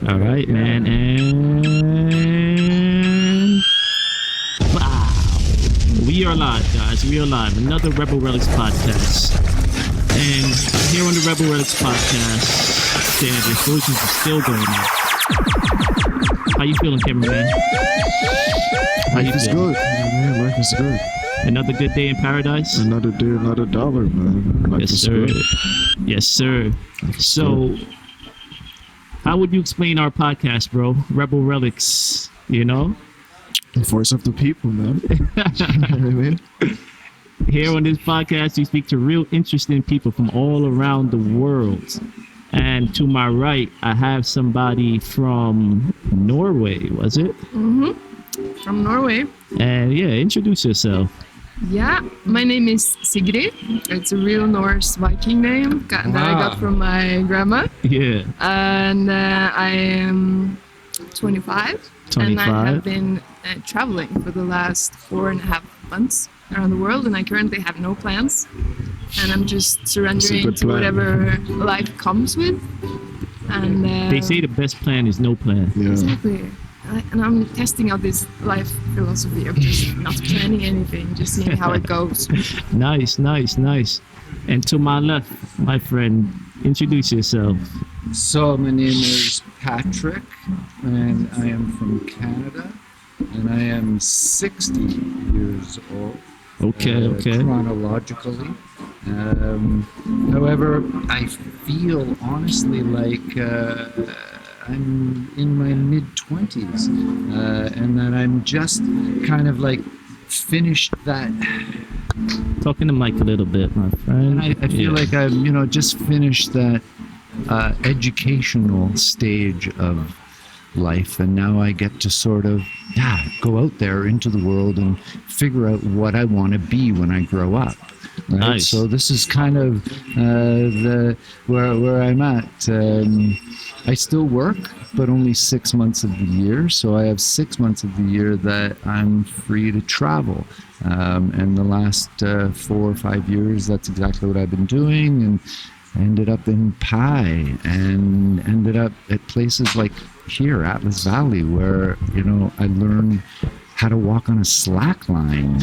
All right, man, and wow, we are live, guys. We are live. Another Rebel Relics podcast, and here on the Rebel Relics podcast, the explosions are still going on. How you feeling, cameraman? Life is good. Yeah, life is good. Another good day in paradise. Another day, another dollar, man. Life Yes, is sir. good. Yes, sir. So, how would you explain our podcast, bro? Rebel Relics, you know? The voice of the people, man. You know what I mean? Here on this podcast, we speak to real interesting people from all around the world. And to my right, I have somebody from Norway, was it? Mm-hmm. From Norway. And yeah, introduce yourself. Yeah, my name is Sigrid. It's a real Norse Viking name that I got from my grandma. Yeah. And I am 25. 25. And I have been traveling for the last 4.5 months around the world, and I currently have no plans. And I'm just surrendering to whatever life comes with. And they say the best plan is no plan. Yeah. Exactly. And I'm testing out this life philosophy of just not planning anything, just seeing how it goes. Nice. And to my left, my friend, introduce yourself. So my name is Patrick, and I am from Canada, and I am 60 years old. Okay. Chronologically. However, I feel honestly like I'm in my mid-20s, and that I'm just kind of like finished that. Talking to Mike a little bit, my friend. I feel like I've, just finished that educational stage of life, and now I get to sort of go out there into the world and figure out what I want to be when I grow up. Right? Nice. So this is kind of where I'm at. I still work, but only 6 months of the year. So I have 6 months of the year that I'm free to travel. And the last 4 or 5 years, that's exactly what I've been doing. And I ended up in Pi and ended up at places like here, Atlas Valley, where, I learned how to walk on a slack line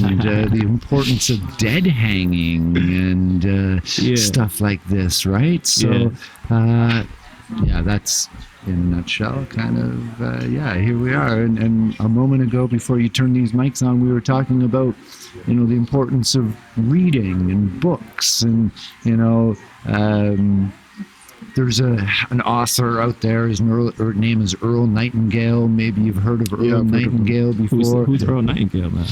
and the importance of dead hanging and stuff like this, right? So, that's in a nutshell, kind of, here we are. And a moment ago, before you turned these mics on, we were talking about, the importance of reading and books and, there's an author out there. Her name is Earl Nightingale. Maybe you've heard of Earl Nightingale before. Who's Earl Nightingale, man?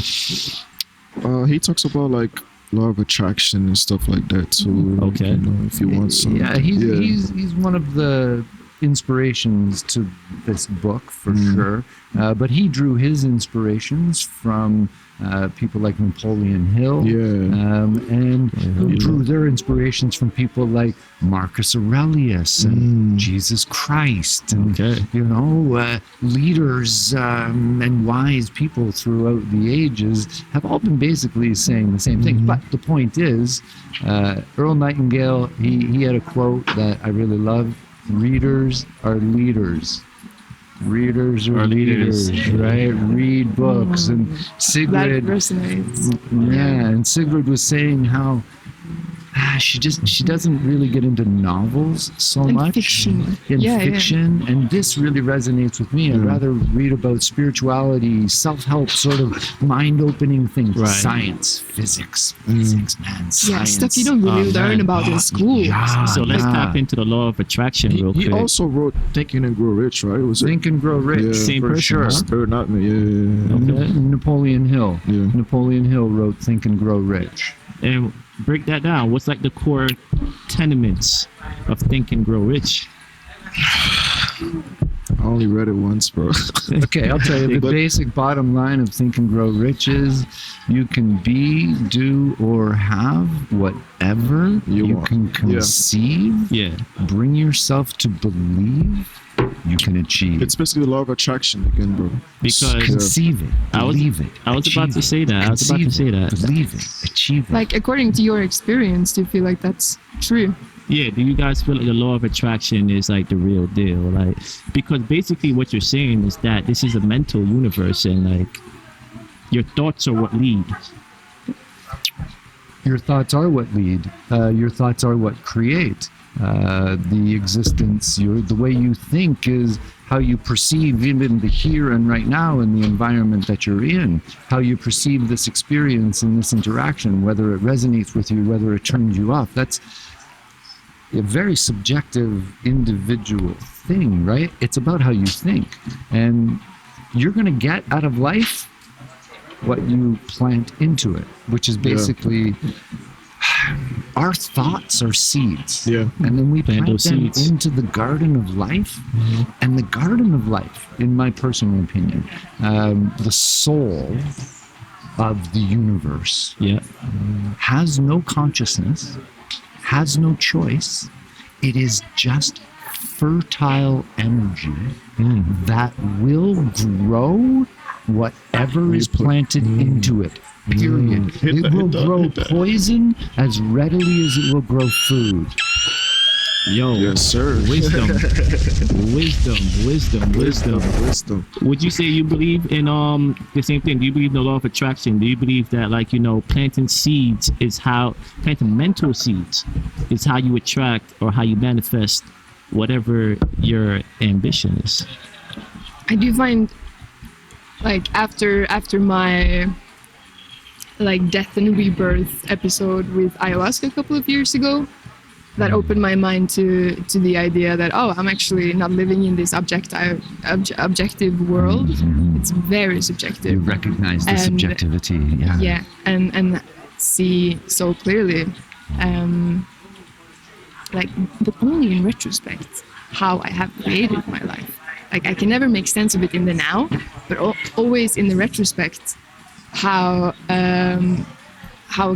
He talks about like law of attraction and stuff like that. So, if you want some. Yeah, he's one of the inspirations to this book for sure. But he drew his inspirations from people like Napoleon Hill, and who drew their inspirations from people like Marcus Aurelius and Jesus Christ, and leaders and wise people throughout the ages have all been basically saying the same thing. But the point is, Earl Nightingale, he had a quote that I really love: "Readers are leaders." Readers are leaders, right? Read books. And Sigrid, That resonates. and Sigrid was saying how she doesn't really get into novels so much. Fiction. Fiction. And this really resonates with me. I'd rather read about spirituality, self-help, sort of mind-opening things. Right. Science, physics, man. Science. Yeah, stuff you don't really learn about in school. So let's tap into the law of attraction real quick. He also wrote Think and Grow Rich, right? Was it? Think and Grow Rich. Yeah. Same for person, sure. huh? Or not me. Yeah. Okay. Napoleon Hill. Yeah. Napoleon Hill wrote Think and Grow Rich. And break that down. What's like the core tenements of Think and Grow Rich? I only read it once, bro. Okay, I'll tell you. The basic bottom line of Think and Grow Rich is you can be, do, or have whatever you want. can conceive. Yeah. Bring yourself to believe you can achieve. It's basically the law of attraction again, bro. Because conceive it, believe it. I was about to say that. Believe it, achieve it. Like, according to your experience, do you feel like that's true? Yeah, do you guys feel like the law of attraction is like the real deal? Like, because basically what you're saying is that this is a mental universe, and like your thoughts are what lead. Your thoughts are what lead. Your thoughts are what create the existence. The way you think is how you perceive even the here and right now in the environment that you're in. How you perceive this experience and this interaction, whether it resonates with you, whether it turns you off. That's a very subjective, individual thing, right? It's about how you think. And you're going to get out of life what you plant into it, which is basically our thoughts are seeds. Yeah. And then we plant them seeds into the garden of life. Mm-hmm. And the garden of life, in my personal opinion, the soul of the universe has no consciousness, has no choice. It is just fertile energy that will grow whatever is planted into it. Period. It will grow poison as readily as it will grow food. Yo, yes, sir. Wisdom. Would you say you believe in the same thing? Do you believe in the law of attraction? Do you believe that, like, you know, planting mental seeds is how you attract or how you manifest whatever your ambition is? I do find, like, after my like death and rebirth episode with ayahuasca a couple of years ago, that opened my mind to the idea that, oh, I'm actually not living in this objective world. It's very subjective. You recognize the subjectivity. Yeah, and see so clearly, like, but only in retrospect, how I have created my life. Like, I can never make sense of it in the now, but always in the retrospect, how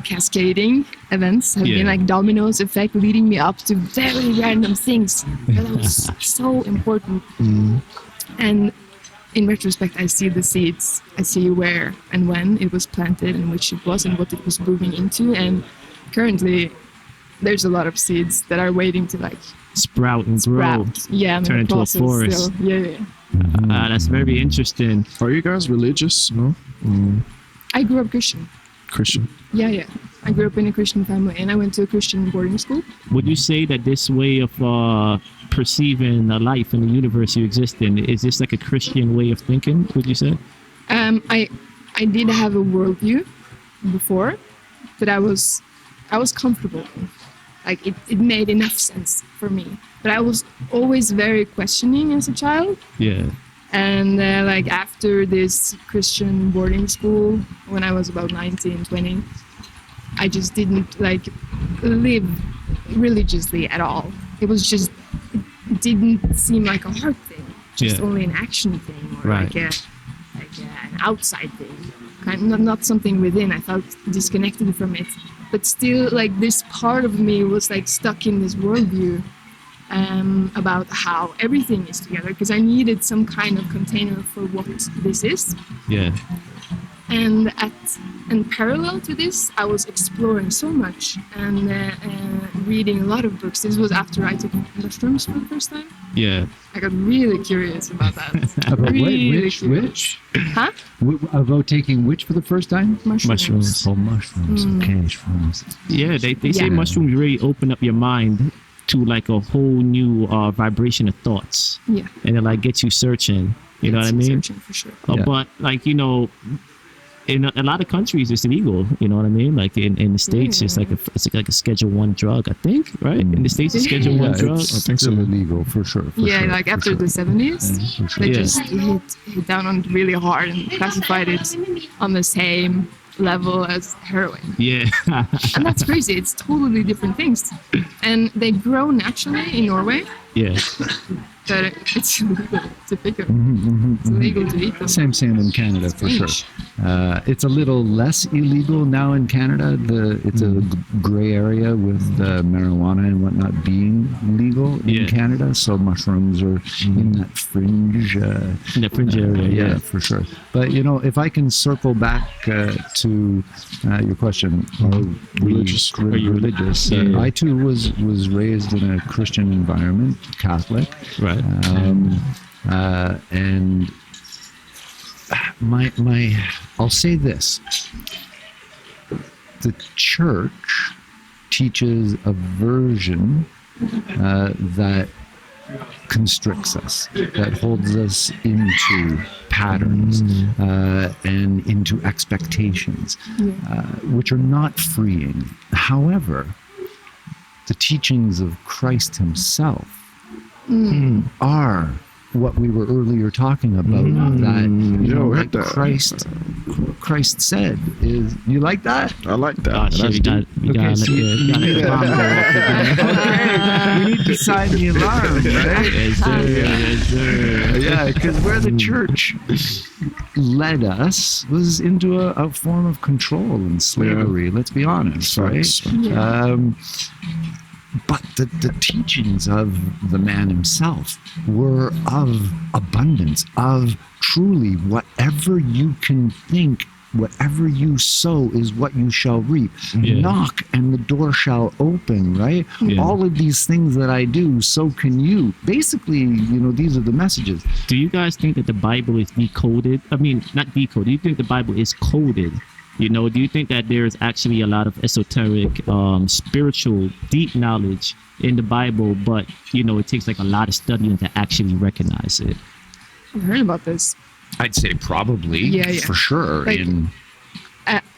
cascading events have been like dominoes effect, leading me up to very random things that was so important. And in retrospect, I see the seeds. I see where and when it was planted and which it was and what it was moving into. And currently, there's a lot of seeds that are waiting to like sprout and grow. Yeah, turn into a forest. So, yeah. That's very interesting. Are you guys religious? No. I grew up Christian. Yeah. I grew up in a Christian family, and I went to a Christian boarding school. Would you say that this way of perceiving the life and the universe you exist in, is this like a Christian way of thinking, would you say? I did have a worldview before, but I was comfortable. Like, it made enough sense for me. But I was always very questioning as a child. Yeah. And like, after this Christian boarding school, when I was about 19, 20, I just didn't like live religiously at all. It was just, it didn't seem like a heart thing, just only an action thing, or like an outside thing, kind of not something within. I felt disconnected from it, but still, like, this part of me was like stuck in this worldview. About how everything is together, because I needed some kind of container for what this is. Yeah. And parallel to this, I was exploring so much and reading a lot of books. This was after I took mushrooms for the first time. Yeah. I got really curious about that. About which? Huh? About taking which for the first time? Mushrooms. Oh, mushrooms. Okay, mushrooms. Yeah, they say mushrooms really open up your mind to like a whole new vibration of thoughts. Yeah. And it like gets you searching. You know what I mean? Searching for sure. But like, you know, in a lot of countries it's illegal. You know what I mean? Like in the States, it's like a Schedule 1 drug, I think, right? In the States, it's Schedule 1 drug. I think so. Illegal for sure. Like after the 70s, they just hit down on it really hard and classified it on the same level as heroin. Yeah. And that's crazy. It's totally different things. And they grow naturally in Norway. Yeah. that it's illegal to pick them. Mm-hmm, It's illegal to eat them. Same in Canada for sure. It's a little less illegal now in Canada. It's a gray area with marijuana and whatnot being legal in Canada. So mushrooms are in that fringe. In the fringe area, yeah, for sure. But if I can circle back to your question, are you religious? I too was raised in a Christian environment, Catholic. Right. And I'll say this: the church teaches a version that constricts us, that holds us into patterns and into expectations, which are not freeing. However, the teachings of Christ himself are what we were earlier talking about, Christ said is, you like that? I like that. Oh, shit, we got we need to sign the alarm, right? Yeah, because where the church led us was into a form of control and slavery, let's be honest, right? But the teachings of the man himself were of abundance, of truly whatever you can think, whatever you sow is what you shall reap. Knock and the door shall open, right? All of these things that I do, so can you. Basically, these are the messages. Do you guys think that the Bible is decoded? I mean, not decoded. Do you think the Bible is coded? Do you think that there's actually a lot of esoteric, spiritual, deep knowledge in the Bible, but, it takes like a lot of studying to actually recognize it? I've heard about this. I'd say probably, for sure. Like,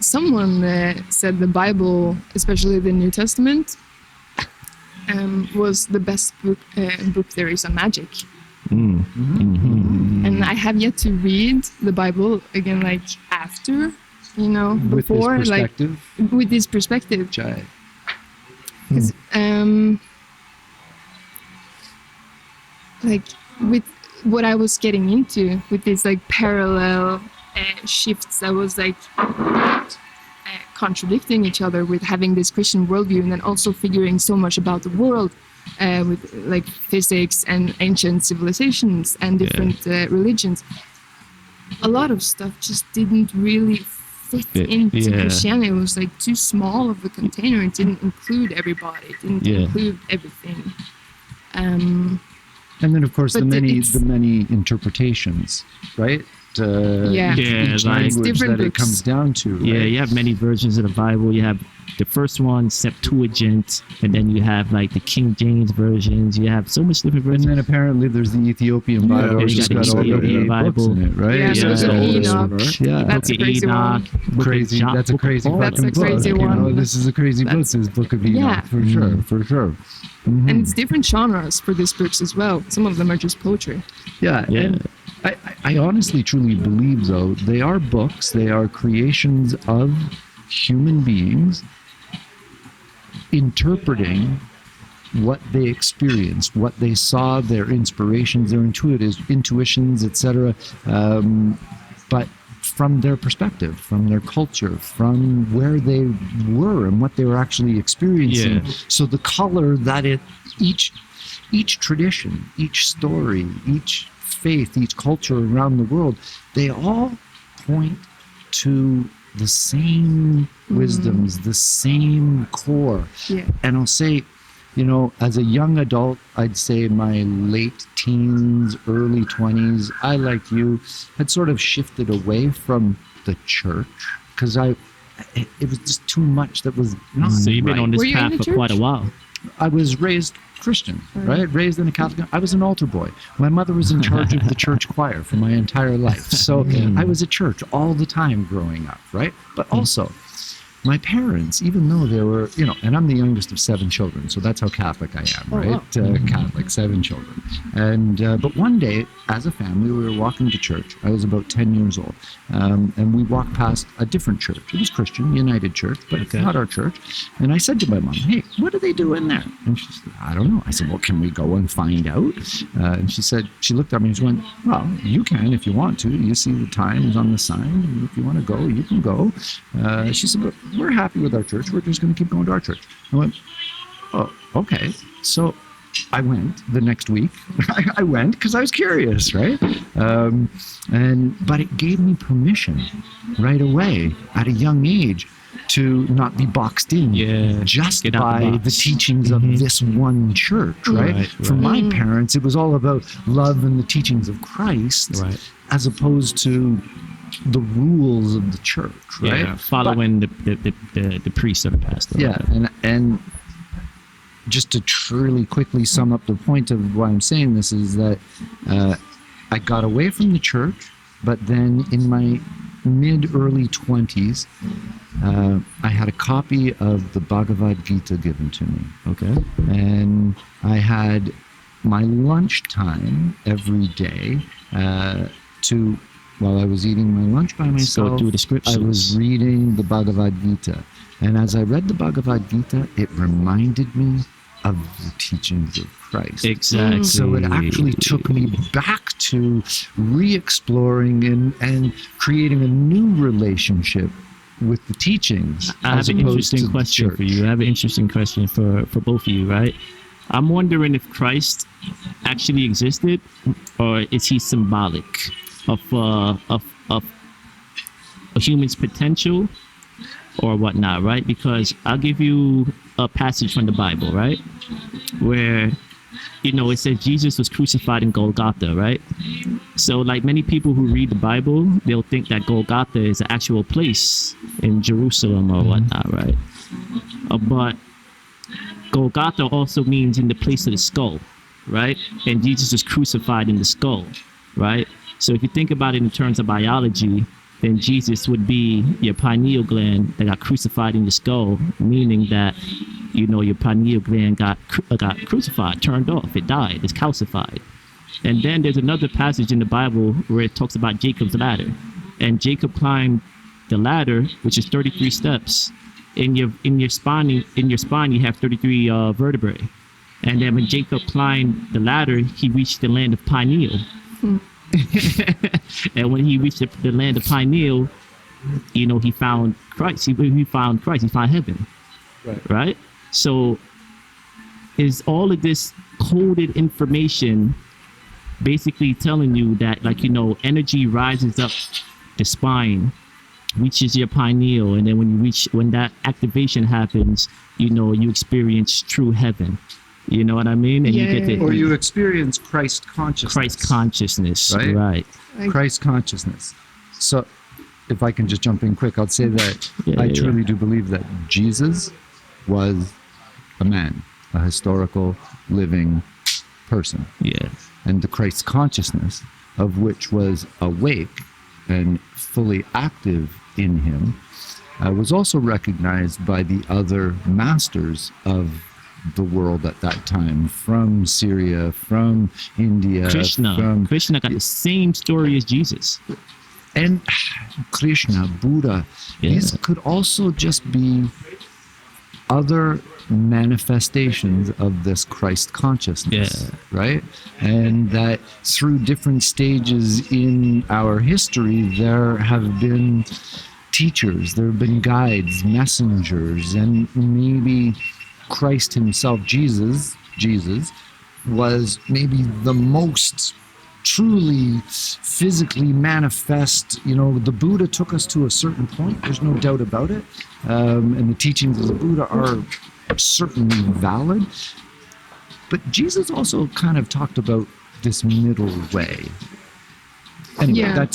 someone said the Bible, especially the New Testament, was the best book there is on magic. And I have yet to read the Bible again, like after. Before, with this perspective. Because, with what I was getting into, with these parallel shifts that was contradicting each other, with having this Christian worldview and then also figuring so much about the world, with physics and ancient civilizations and different religions. A lot of stuff just didn't really fit into Christianity. It was too small of a container. It didn't include everybody. It didn't include everything. And then, of course, the many interpretations, right? Each language that it comes down to. Right? You have many versions of the Bible. You have the first one, Septuagint, and then you have the King James versions. You have so much different versions. And then apparently there's the Ethiopian Bible, which has got all the books in it, right? There's Enoch. That's a crazy one. Crazy. That's a crazy fucking book. That's a crazy one. This is a crazy book. This is Book of Enoch, for sure. And it's different genres for these books as well. Some of them are just poetry. And I honestly, truly believe, though, they are books. They are creations of human beings interpreting what they experienced, what they saw, their inspirations, their intuitions, etc. But from their perspective, from their culture, from where they were and what they were actually experiencing. So the color that each tradition, each story, each faith, each culture around the world, they all point to the same wisdoms, the same core. And I'll say, as a young adult, I'd say my late teens, early 20s, I, like you, had sort of shifted away from the church because it was just too much that was not So you've been on this path for quite a while. I was raised Christian, right? Raised in a Catholic. I was an altar boy. My mother was in charge of the church choir for my entire life. So I was at church all the time growing up, right? But also, my parents, even though they were, and I'm the youngest of 7 children, so that's how Catholic I am, right? Wow. Catholic, 7 children. And but one day, as a family, we were walking to church. I was about 10 years old, and we walked past a different church. It was Christian, United Church, but not our church. And I said to my mom, "Hey, what do they do in there?" And she said, "I don't know." I said, "Well, can we go and find out?" And she looked at me and she went, "Well, you can if you want to. You see the times on the sign. And if you want to go, you can go." She said, "But we're happy with our church. We're just going to keep going to our church." I went, "Oh, okay." So I went the next week. I went because I was curious, right? But it gave me permission right away at a young age to not be boxed in just by the teachings of this one church, right? For my parents, it was all about love and the teachings of Christ, as opposed to the rules of the church, right? Yeah, following the priest or the pastor. Yeah, and just to truly quickly sum up the point of why I'm saying this is that I got away from the church, but then in my mid-early 20s, I had a copy of the Bhagavad Gita given to me. Okay. And I had my lunchtime every day while I was eating my lunch by myself, go through the scriptures. I was reading the Bhagavad Gita. And as I read the Bhagavad Gita, it reminded me of the teachings of Christ. Exactly. So it actually took me back to re-exploring and creating a new relationship with the teachings. I have an interesting question for you. I have an interesting question for both of you, right? I'm wondering if Christ actually existed, or is he symbolic of a human's potential or whatnot, right? Because I'll give you a passage from the Bible, right? Where, it says Jesus was crucified in Golgotha, right? So like many people who read the Bible, they'll think that Golgotha is an actual place in Jerusalem or whatnot, right? But Golgotha also means in the place of the skull, right? And Jesus was crucified in the skull, right? So if you think about it in terms of biology, then Jesus would be your pineal gland that got crucified in the skull, meaning that, your pineal gland got crucified, turned off, it died, it's calcified. And then there's another passage in the Bible where it talks about Jacob's ladder. And Jacob climbed the ladder, which is 33 steps. In your spine you have 33 vertebrae. And then when Jacob climbed the ladder, he reached the land of pineal. And when he reached the land of pineal, he found Christ. He found Christ. He found heaven. Right? So is all of this coded information basically telling you that, energy rises up the spine, reaches your pineal, and then when that activation happens, you experience true heaven. You know what I mean? And you get or you experience Christ consciousness. Christ consciousness, right? Christ consciousness. So, if I can just jump in quick, I'll say that I truly do believe that Jesus was a man, a historical, living person. Yeah. And the Christ consciousness, of which was awake and fully active in him, was also recognized by the other masters of the world at that time, from Syria, from India. Krishna got the same story as Jesus. And Krishna, Buddha, these could also just be other manifestations of this Christ consciousness, right? And that through different stages in our history, there have been teachers, there have been guides, messengers, and maybe Christ himself, Jesus, was maybe the most truly physically manifest. The Buddha took us to a certain point, there's no doubt about it. And the teachings of the Buddha are certainly valid. But Jesus also kind of talked about this middle way. Anyway,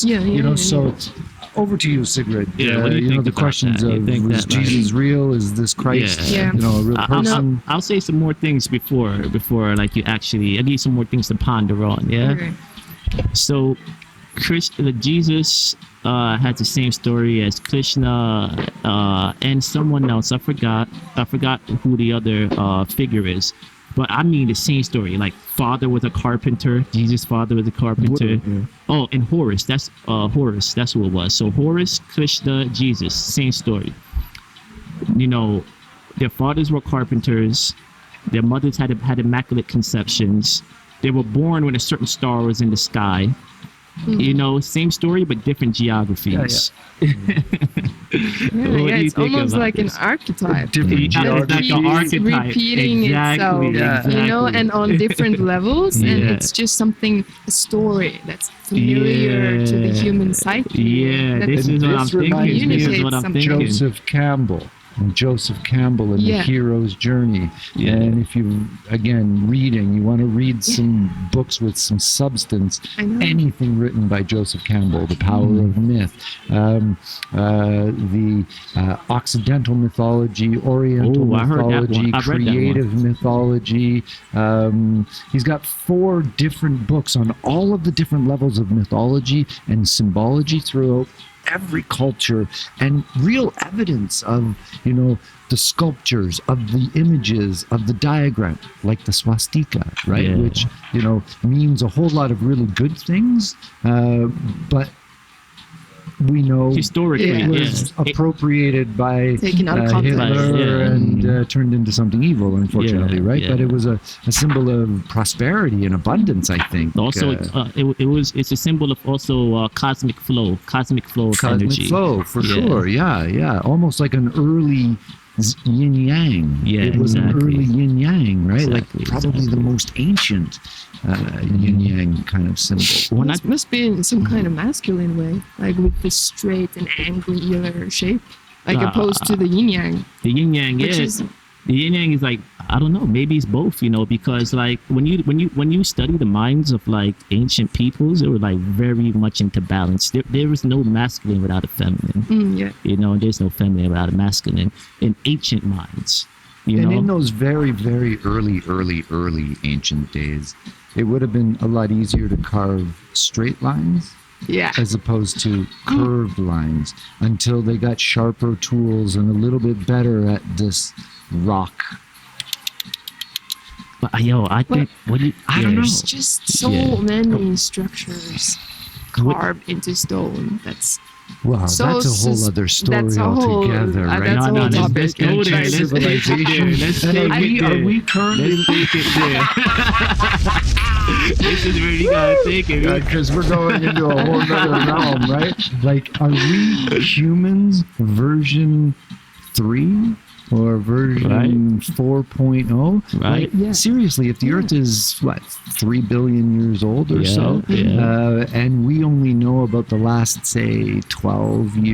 so over to you, Sigrid. What do you think the questions of, is Jesus real? Is this Christ, a real person? I'll say some more things before you actually, I'll give you some more things to ponder on, Okay. So Jesus had the same story as Krishna and someone else. I forgot who the other figure is. But I mean the same story. Like father was a carpenter. Jesus' father was a carpenter. Yeah. Oh, and Horus. That's Horus. That's who it was. So Horus, Krishna, Jesus. Same story. You know, their fathers were carpenters. Their mothers had immaculate conceptions. They were born when a certain star was in the sky. You know, same story but different geographies. It's almost like an archetype. Different like an archetype. Repeating itself, you know, and on different levels, and it's just something, a story that's familiar to the human psyche. Yeah, this is what I'm thinking. This is what I'm thinking. Joseph Campbell and the hero's journey. And if you, again, reading, you want to read some books with some substance, anything written by Joseph Campbell, The Power of Myth, the Occidental mythology, Oriental mythology, creative mythology. He's got 4 different books on all of the different levels of mythology and symbology throughout every culture, and real evidence of, you know, the sculptures, of the images, of the diagram, like the swastika, right? Which, you know, means a whole lot of really good things, but we know historically it was appropriated by taken out of context. Hitler and turned into something evil, unfortunately, right? But it was a symbol of prosperity and abundance, I think. Also, it's a symbol of also cosmic flow of energy. Cosmic flow, for sure. Yeah. Almost like an early yin yang. Yeah, it was an early yin yang, right? Like probably the most ancient yin yang kind of symbol. It must be in some kind of masculine way, like with the straight and angular shape, like opposed to the yin yang. The yin yang, the yin yang is like, I don't know, maybe it's both, you know, because like when you study the minds of like ancient peoples, they were like very much into balance. There was no masculine without a feminine. You know, there's no feminine without a masculine in ancient minds. You know? In those very, very early ancient days, it would have been a lot easier to carve straight lines. As opposed to curved lines, until they got sharper tools and a little bit better at this rock. But I think I don't know. There's just so many structures carved into stone. That's that's a whole other story altogether, right? That's a whole topic. Let's go there. Let's take it there. Are we currently? Let's take it there. This is where you gotta take it, because we're going into a whole other realm, right? Like, are we humans version 3? Or version 4.0, right? Like, seriously, if the Earth is 3 billion years old or so, and we only know about the last, say, 1,000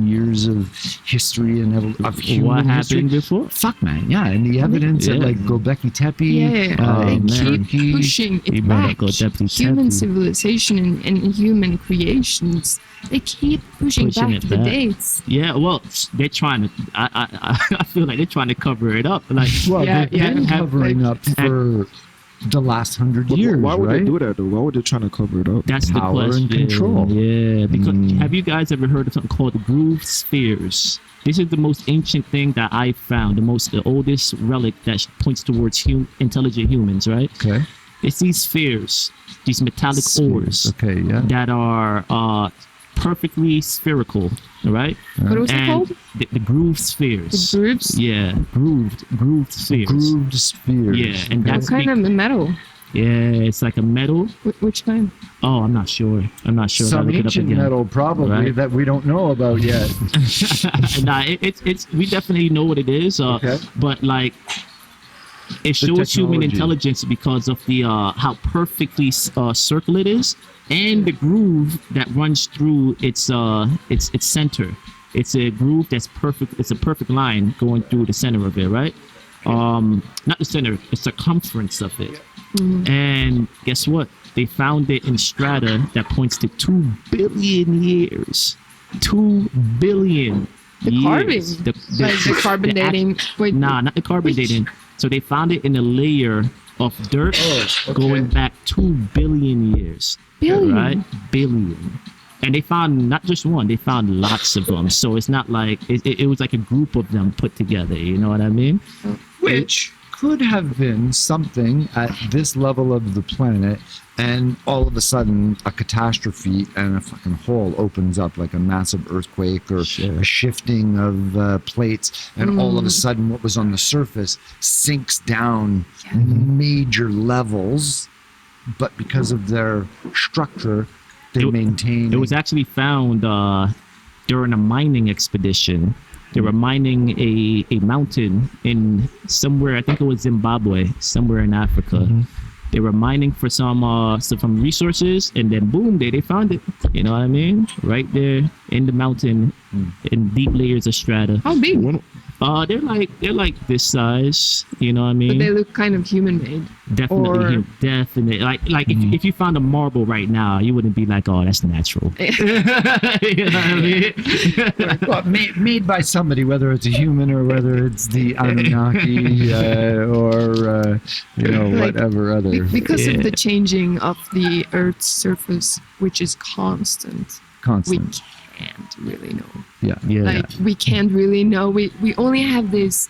years of history and of human what history. happened before? Fuck, man, and the evidence at like Göbekli Tepe, they keep pushing it back. Human civilization and human creations. They keep pushing back the dates. Yeah, well, they're trying to. I feel like they're trying to cover it up. Like, they've been covering up for the last 100 years. Why would right? they do that though? Why would they trying to cover it up? That's power the question. And control. Yeah, because have you guys ever heard of something called groove spheres? This is the most ancient thing that I found, the oldest relic that points towards intelligent humans, right? Okay. It's these spheres, these metallic ores that are perfectly spherical, right? What was it called? The groove spheres. The grooves? Yeah, grooved spheres. Grooved spheres. Yeah, and what kind of metal? Yeah, it's like a metal. Which kind? Oh, I'm not sure. Some ancient metal, probably, that we don't know about yet. Nah, it's we definitely know what it is. But like, it shows human intelligence because of the how perfectly circle it is, and the groove that runs through its center. It's a groove that's perfect. It's a perfect line going through the center of it, right? Not the center, the circumference of it. And guess what? They found it in strata that points to 2 billion years. 2 billion the years. Carving. The carbon dating. Nah, not the carbon dating. So they found it in a layer of dirt going back 2 billion years. Billion? Right? Billion. And they found not just one, they found lots of them. So it's not like, it was like a group of them put together, you know what I mean? Which could have been something at this level of the planet, and all of a sudden a catastrophe and a fucking hole opens up, like a massive earthquake or a shifting of plates, and all of a sudden what was on the surface sinks down major levels, but because of their structure, they maintain. It was actually found during a mining expedition. They were mining a mountain in somewhere, I think it was Zimbabwe, somewhere in Africa. They were mining for some resources, and then boom, they found it. You know what I mean? Right there in the mountain, in deep layers of strata. How big? They're like this size. You know what I mean? But they look kind of human-made. Definitely, definitely. Like if you found a marble right now, you wouldn't be like, oh, that's natural. You know what I mean? Well, made by somebody, whether it's a human or whether it's the Anunnaki or whatever other. Because of the changing of the Earth's surface, which is constant. We can't really know. Yeah. We can't really know. We only have these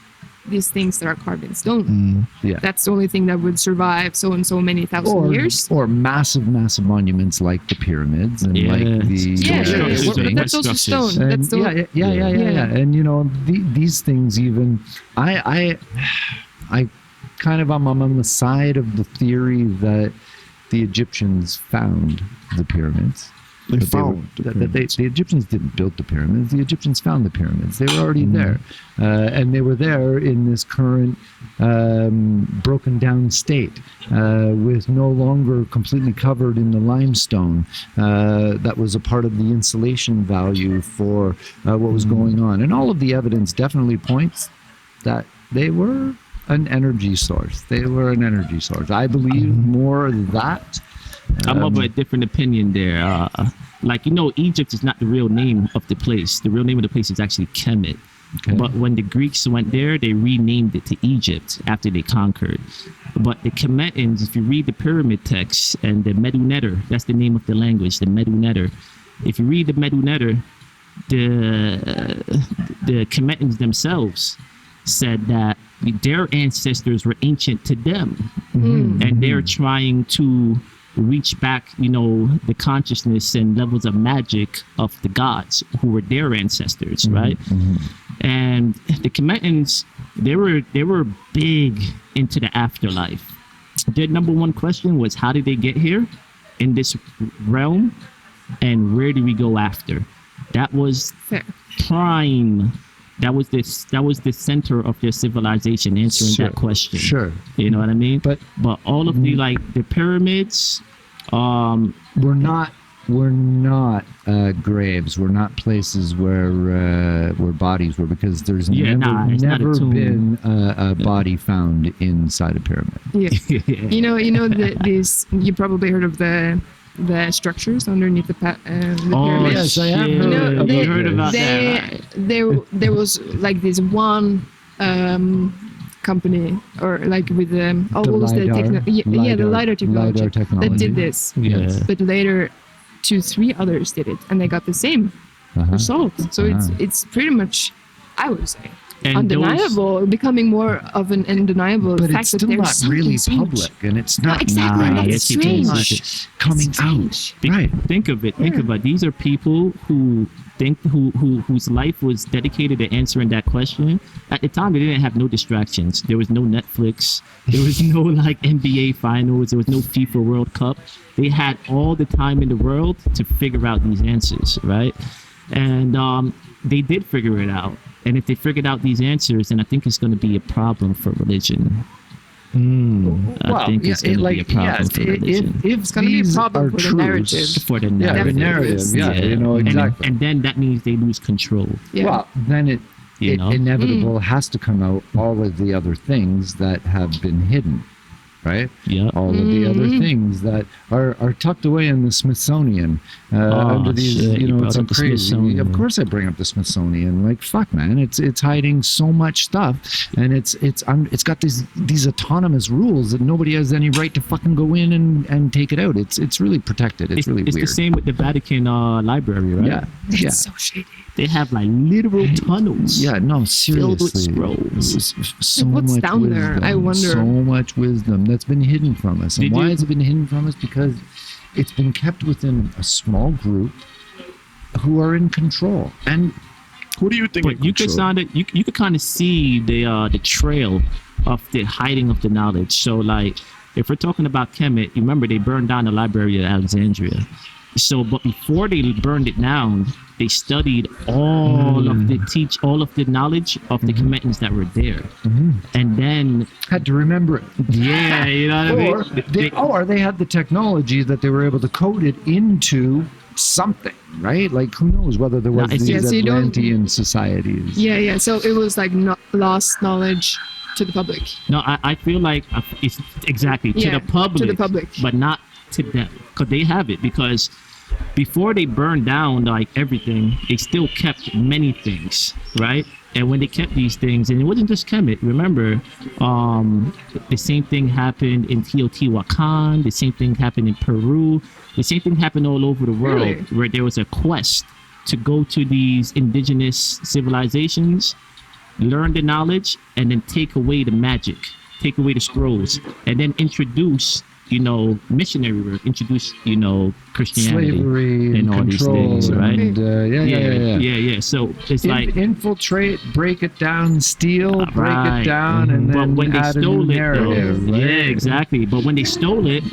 things that are carved in stone. That's the only thing that would survive so and so many thousand years. Or massive monuments like the pyramids and like the that's also stone. And, yeah. And these things even I kind of I'm on the side of the theory that the Egyptians found the pyramids. The Egyptians didn't build the pyramids. The Egyptians found the pyramids. They were already there. And they were there in this current broken down state with no longer completely covered in the limestone. That was a part of the insulation value for what was going on. And all of the evidence definitely points that they were an energy source. I believe more that. I'm of a different opinion there. Egypt is not the real name of the place. The real name of the place is actually Kemet. Okay. But when the Greeks went there, they renamed it to Egypt after they conquered. But the Kemetans, if you read the pyramid texts and the Medu Neter, that's the name of the language, the Medu Neter. If you read the Medu Neter, the Kemetans themselves said that their ancestors were ancient to them. And they're trying to reach back, the consciousness and levels of magic of the gods who were their ancestors, right? And the Kemetans, they were big into the afterlife. Their number one question was, how did they get here in this realm, and where do we go after? That was prime. That was the center of their civilization, answering that question. Sure. You know what I mean? But all of the pyramids, were not graves. Were not places where bodies were, because there's never been a body found inside a pyramid. These, you probably heard of the structures underneath the pyramid. Yes, I have heard about that. There was like this one company, or like with the LiDAR technology that did this. Yes. But later 2-3 others did it, and they got the same result. So it's pretty much, I would say, and undeniable, becoming more of an undeniable but fact it's still not really public, and it's not that's strange. Coming out. Right. Think of it. These are people who whose life was dedicated to answering that question. At the time, they didn't have no distractions. There was no Netflix. There was no NBA finals. There was no FIFA World Cup. They had all the time in the world to figure out these answers, right? And they did figure it out. And if they figured out these answers, then I think it's going to be a problem for religion. I think it's going to be a problem for religion. If it's going to be a problem for the narrative. For the narrative. Exactly. And then that means they lose control. Yeah. Well, then it inevitable has to come out all of the other things that have been hidden. right? Yeah. All of the other things that are tucked away in the Smithsonian under these, shit, you it's brought up the crazy. Smithsonian. Of course, I bring up the Smithsonian. Like, fuck, man, it's hiding so much stuff, and it's got these autonomous rules that nobody has any right to fucking go in and take it out. It's really protected. It's really weird. It's the same with the Vatican library, right? Yeah. It's so shady. They have like literal tunnels. Yeah, no, filled with seriously. scrolls. So What's much down wisdom, there? I wonder. So much wisdom that's been hidden from us. And why has it been hidden from us? Because it's been kept within a small group who are in control. And What do you think? But you could kind of see the trail of the hiding of the knowledge. So like, if we're talking about Kemet, you remember they burned down the library at Alexandria. So, but before they burned it down, they studied all of the knowledge of the Kemetans that were there, and then had to remember it. Yeah, you know what I mean. Or they had the technology that they were able to code it into something, right? Like, who knows whether there was these Atlantean societies. Yeah. So it was like not lost knowledge to the public. No, I feel like it's exactly to the public, but not to them, because they have it. Because before they burned down like everything, they still kept many things, right? And when they kept these things, and it wasn't just Kemet, remember, the same thing happened in Teotihuacan, the same thing happened in Peru, the same thing happened all over the world, where there was a quest to go to these indigenous civilizations, learn the knowledge, and then take away the magic, take away the scrolls, and then introduce, missionary work, introduce, Christianity, slavery and all these things, right? And, yeah. So it's like infiltrate, break it down, steal, break it down, and then when add a new narrative. Yeah, exactly. But when they stole it,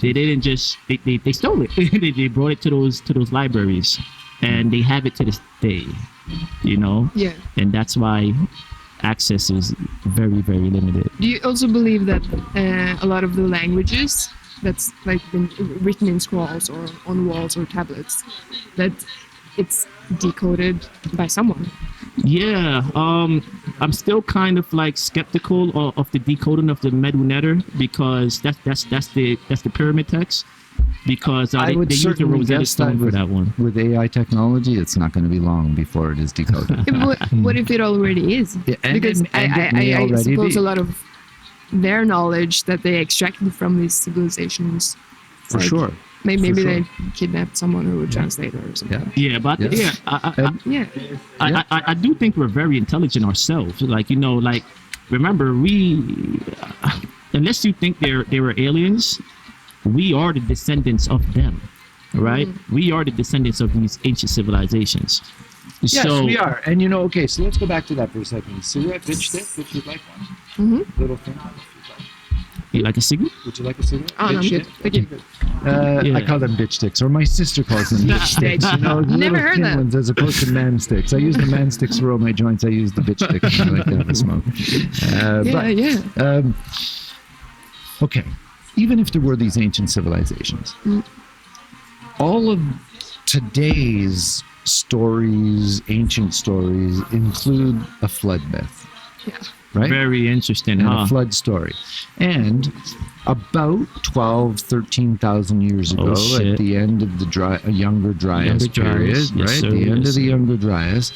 they didn't just they stole it. they brought it to those libraries, and they have it to this day. Yeah. And that's why access is very, very limited. Do you also believe that a lot of the languages that's like been written in scrolls or on walls or tablets, that it's decoded by someone? Yeah, I'm still kind of like skeptical of the decoding of the Medu Neter, because that's the pyramid text. Because they use the Rosetta Stone for that one. With AI technology, it's not going to be long before it is decoded. What if it already is? Because I suppose a lot of their knowledge that they extracted from these civilizations, for sure. Maybe they kidnapped someone who would translate it or something. Yeah, but I do think we're very intelligent ourselves. Like, remember, unless you think they were aliens, we are the descendants of them, right? We are the descendants of these ancient civilizations. Yes, we are. And so let's go back to that for a second. Cigarette, bitch stick, if you'd like one. Little thing. You like a cigarette? Would you like a cigarette? Oh, no, I'm good. Thank you. I call them bitch sticks, or my sister calls them bitch sticks. Never heard that. Ones as opposed to man sticks. I use the man sticks to roll my joints. I use the bitch sticks when I like to have a smoke. Okay. Even if there were these ancient civilizations, all of today's stories, ancient stories, include a flood myth. Yeah. Right? Very interesting, and a flood story. And about 13,000 years ago, at the end of the Younger Dryas period, right? The end of the Younger Dryas,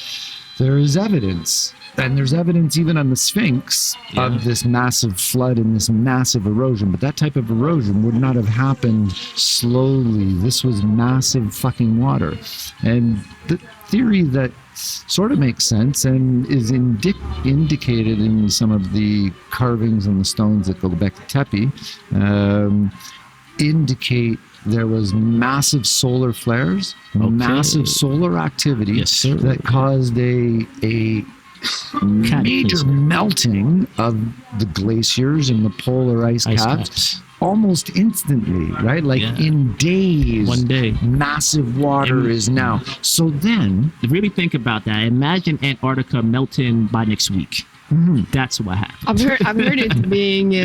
there is evidence. And there's evidence even on the Sphinx of this massive flood and this massive erosion. But that type of erosion would not have happened slowly. This was massive fucking water. And the theory that sort of makes sense and is indicated in some of the carvings and the stones that go back to Tepe indicate there was massive solar flares, massive solar activity that caused a major melting of the glaciers and the polar ice caps almost instantly, right? Like in days. One day. Massive water is now. So then... Really think about that. Imagine Antarctica melting by next week. That's what happened. I've heard it being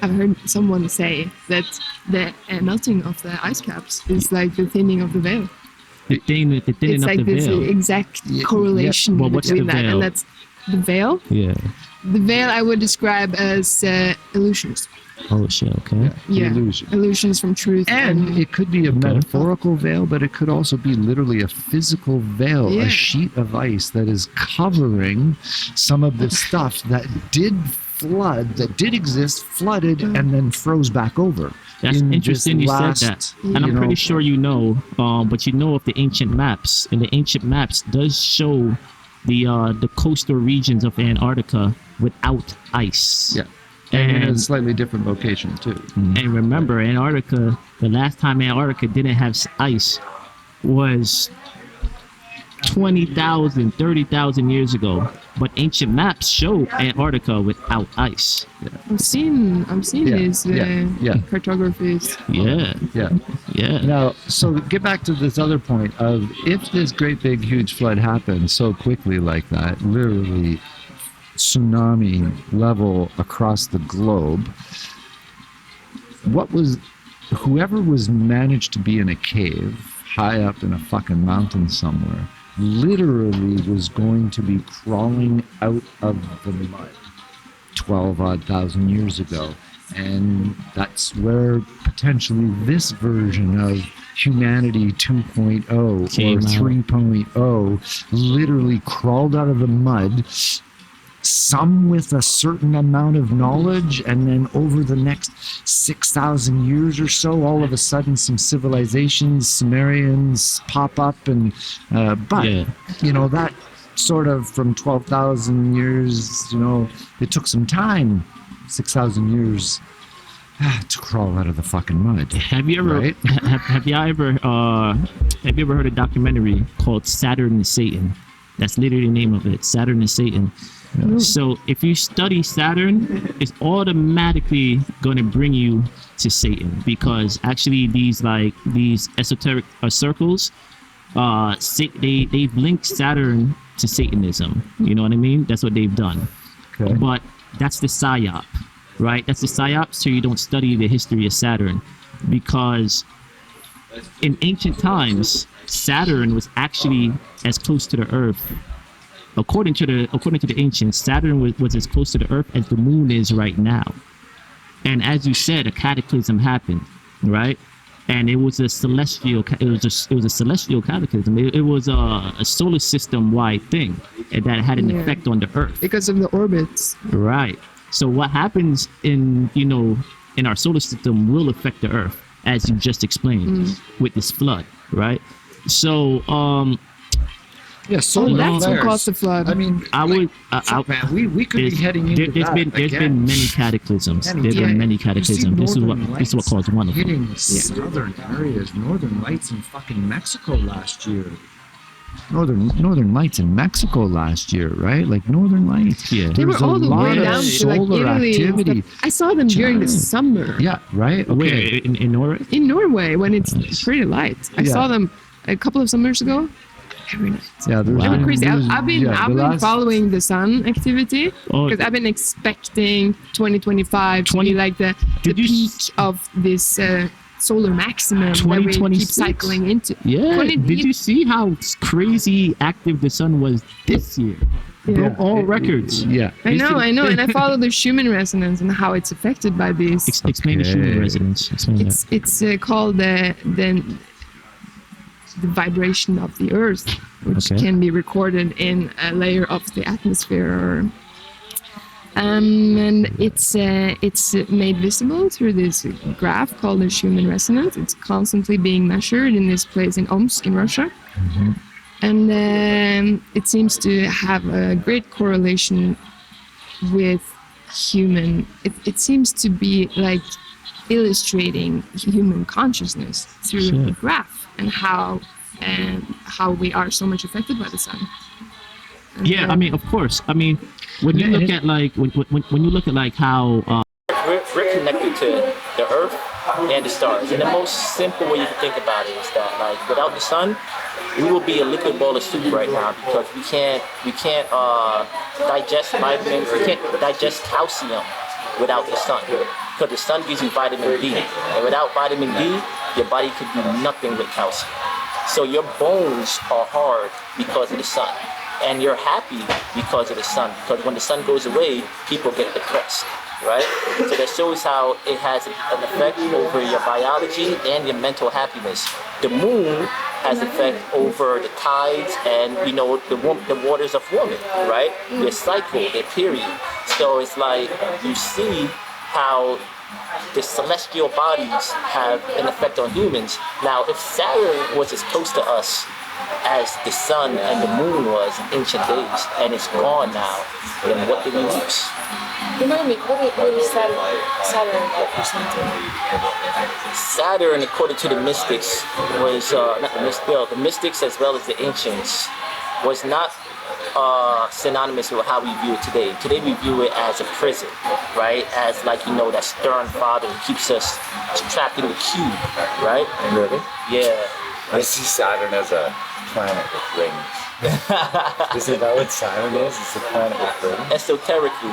I've heard someone say that the melting of the ice caps is like the thinning of the veil. The thinning it's of like the this veil. Exact correlation Well, what's between the that, veil? and The veil? Yeah. The veil I would describe as illusions. Oh shit. Okay. Yeah, illusions from truth. And it could be a metaphorical veil, but it could also be literally a physical veil, a sheet of ice that is covering some of the stuff that did flood, that did exist, flooded, and then froze back over. That's interesting you said that. And I'm pretty sure you know, but you know of the ancient maps. And the ancient maps does show the coastal regions of Antarctica without ice. Yeah. And in a slightly different location too. And remember, Antarctica, the last time Antarctica didn't have ice was 20,000, 30,000 years ago. But ancient maps show Antarctica without ice. Yeah. I've seen these cartographies. Yeah. Now, so get back to this other point of if this great big huge flood happened so quickly like that, literally tsunami level across the globe, whoever was managed to be in a cave high up in a fucking mountain somewhere literally was going to be crawling out of the mud 12,000 years ago. And that's where potentially this version of humanity 2.0 or 3.0 literally crawled out of the mud, some with a certain amount of knowledge, and then over the next 6,000 years or so, all of a sudden some civilizations, Sumerians pop up, and that sort of from 12,000 years, it took some time, 6,000 years to crawl out of the fucking mud. Have you ever have you ever heard a documentary called Saturn and Satan? That's literally the name of it, Saturn and Satan. Yeah. So if you study Saturn, it's automatically going to bring you to Satan, because actually these esoteric circles, they've linked Saturn to Satanism. You know what I mean? That's what they've done. Okay. But that's the psyop, right? That's the psyop, so you don't study the history of Saturn, because in ancient times, Saturn was actually as close to the Earth. According to the ancients, Saturn was as close to the Earth as the Moon is right now. And as you said, a cataclysm happened, right? And it was a celestial cataclysm. It was a solar system wide thing that had an effect on the Earth because of the orbits. Right. So what happens in our solar system will affect the Earth, as you just explained with this flood, right? So that's what caused the flood. I mean, we could be heading into There's been many cataclysms. There's been many cataclysms. This is what caused one of them. Hitting southern areas, northern lights in fucking Mexico last year. Northern lights in Mexico last year, right? Like northern lights. Yeah, they were all the way down to like Italy. I saw them during the summer. Yeah, right. Okay. Where, in Norway? In Norway, when it's pretty light. I saw them a couple of summers ago. Every night. Yeah, wow. Crazy. I've been following the sun activity because I've been expecting 2025 to be like the peak of this solar maximum that we keep cycling into. Yeah. Did you see how crazy active the sun was this year? Broke all records. Yeah. I know. And I follow the Schumann resonance and how it's affected by this. Explain the Schumann resonance. It's called the vibration of the Earth, which can be recorded in a layer of the atmosphere, and it's made visible through this graph called the Schumann resonance. It's constantly being measured in this place in Omsk in Russia, and it seems to have a great correlation with human. It seems to be like illustrating human consciousness through the graph. And how we are so much affected by the sun. And I mean, of course. I mean, when you look at when you look at how we're connected to the Earth and the stars, and the most simple way you can think about it is that without the sun, we will be a liquid bowl of soup right now, because we can't digest vitamins, we can't digest calcium without the sun, because the sun gives you vitamin D, and without vitamin D, your body could do nothing with calcium. So your bones are hard because of the sun. and you're happy because of the sun. Because when the sun goes away, people get depressed, right? So that shows how it has an effect over your biology and your mental happiness. The moon has effect over the tides and the waters of women, right? Their cycle, their period. So it's like you see how the celestial bodies have an effect on humans. Now, if Saturn was as close to us as the sun and the moon was in ancient days, and it's gone now, then what do we use? Remind me, what is Saturn representing? Saturn, according to the mystics, was the mystics as well as the ancients, was not synonymous with how we view it today. Today we view it as a prison, right? As like, that stern father who keeps us trapped in the cube, right? Really? Yeah. I see Saturn as a planet with rings. Isn't that what Saturn is? It's a planet with rings? Esoterically,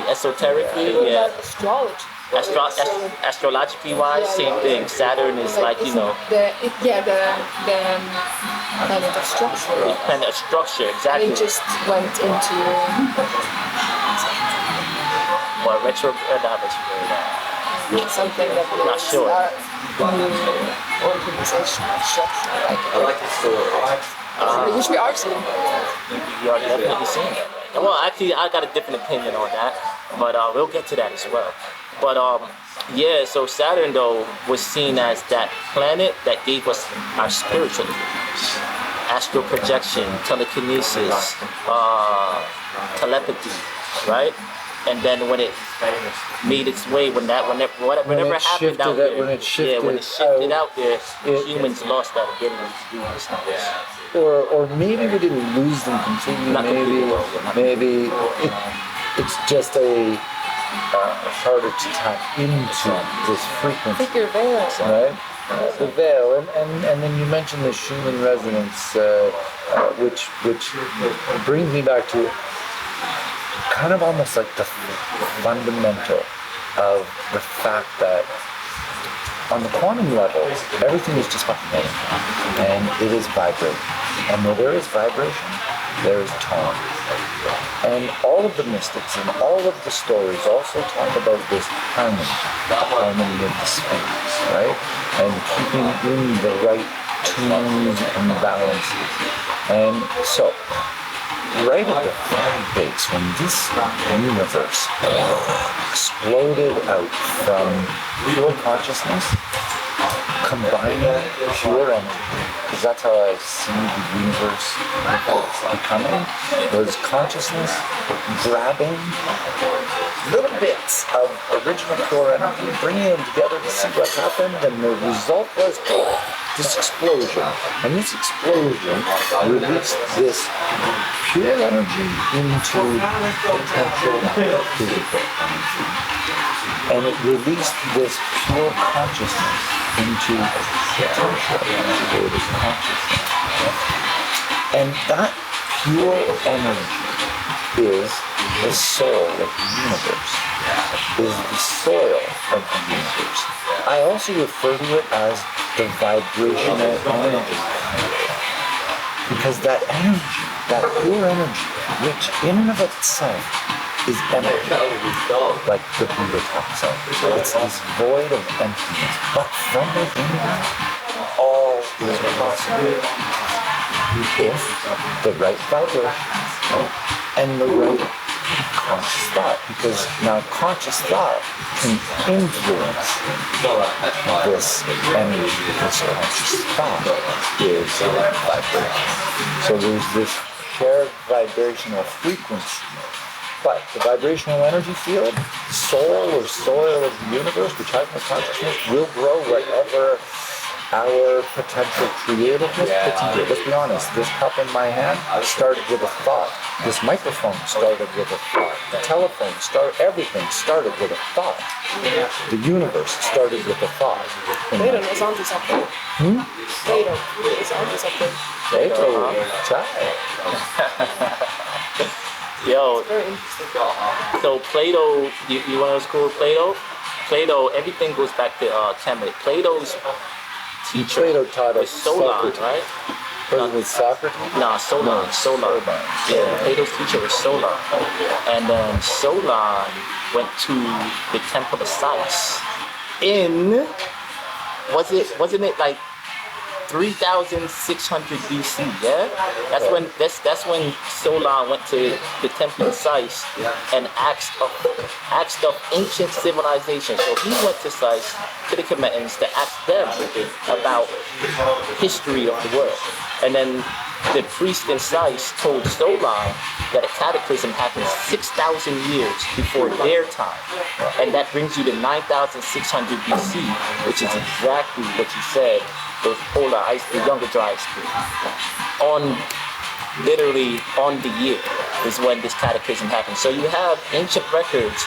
yeah. Astrology. Astrologically wise, same thing. Saturn is like, The planet of structure. The planet of structure, exactly. And it just went into something that was not sure. New organizational structure. I like the story. Which we are seeing. We are definitely seeing that. Right? Well, actually, I got a different opinion on that, but we'll get to that as well. But so Saturn though was seen as that planet that gave us our spiritual abilities, astral projection, telekinesis, telepathy, right? And then when it made its way, whatever happened out there, when it shifted out there, humans lost that ability to do these things. Or maybe we didn't lose them completely. Maybe it's just a harder to tap into this frequency. Think your veil. Right? The veil, and then you mentioned the Schumann resonance, which brings me back to kind of almost like the fundamental of the fact that on the quantum level, everything is just fucking energy, and it is vibrating. And where there is vibration, there is tone. And all of the mystics and all of the stories also talk about this harmony, the harmony of the spheres, right? And keeping in the right tunes and balances. And so, right at the very base, when this universe exploded out from pure consciousness, combining pure energy, because that's how I see the universe becoming, was consciousness grabbing little bits of original pure energy, bringing them together to see what happened, and the result was this explosion. And this explosion released this pure energy into potential physical energy. And it released this pure consciousness into potential integrated consciousness. And that pure energy is the soul of the universe, is the soil of the universe. I also refer to it as the vibrational energy. Because that energy, that pure energy, which in and of itself is empty, like the Buddha talks of. It's this void of emptiness. But from within that, all is possible. If the right vibration and the right conscious thought, because now conscious thought can influence this energy, this conscious thought is vibration. So there's this shared vibrational frequency. But the vibrational energy field, soul or soil of the universe, which has no consciousness, will grow wherever our potential creativeness puts into it. Let's be honest, this cup in my hand started with a thought. This microphone started with a thought. The telephone everything started with a thought. The universe started with a thought. Plato knows onto something. Plato is onto something. Plato, try. Yo, Very interesting. so Plato, you want to school Plato? Plato, everything goes back to Kemet. Plato's teacher Plato taught was us Solon, Socrates. right? Was it Socrates? No, Solon. Yeah, Plato's teacher was Solon. And then Solon went to the Temple of Sais in, wasn't it like 3,600 BC, yeah? That's when Solon went to the Temple of Sais and asked of ancient civilizations. So he went to Sais, to the Commetans, to ask them about history of the world. And then the priest in Sais told Solon that a cataclysm happened 6,000 years before their time. And that brings you to 9,600 BC, which is exactly what you said, those polar ice, the younger dry ice period. Literally on the year is when this cataclysm happened. So you have ancient records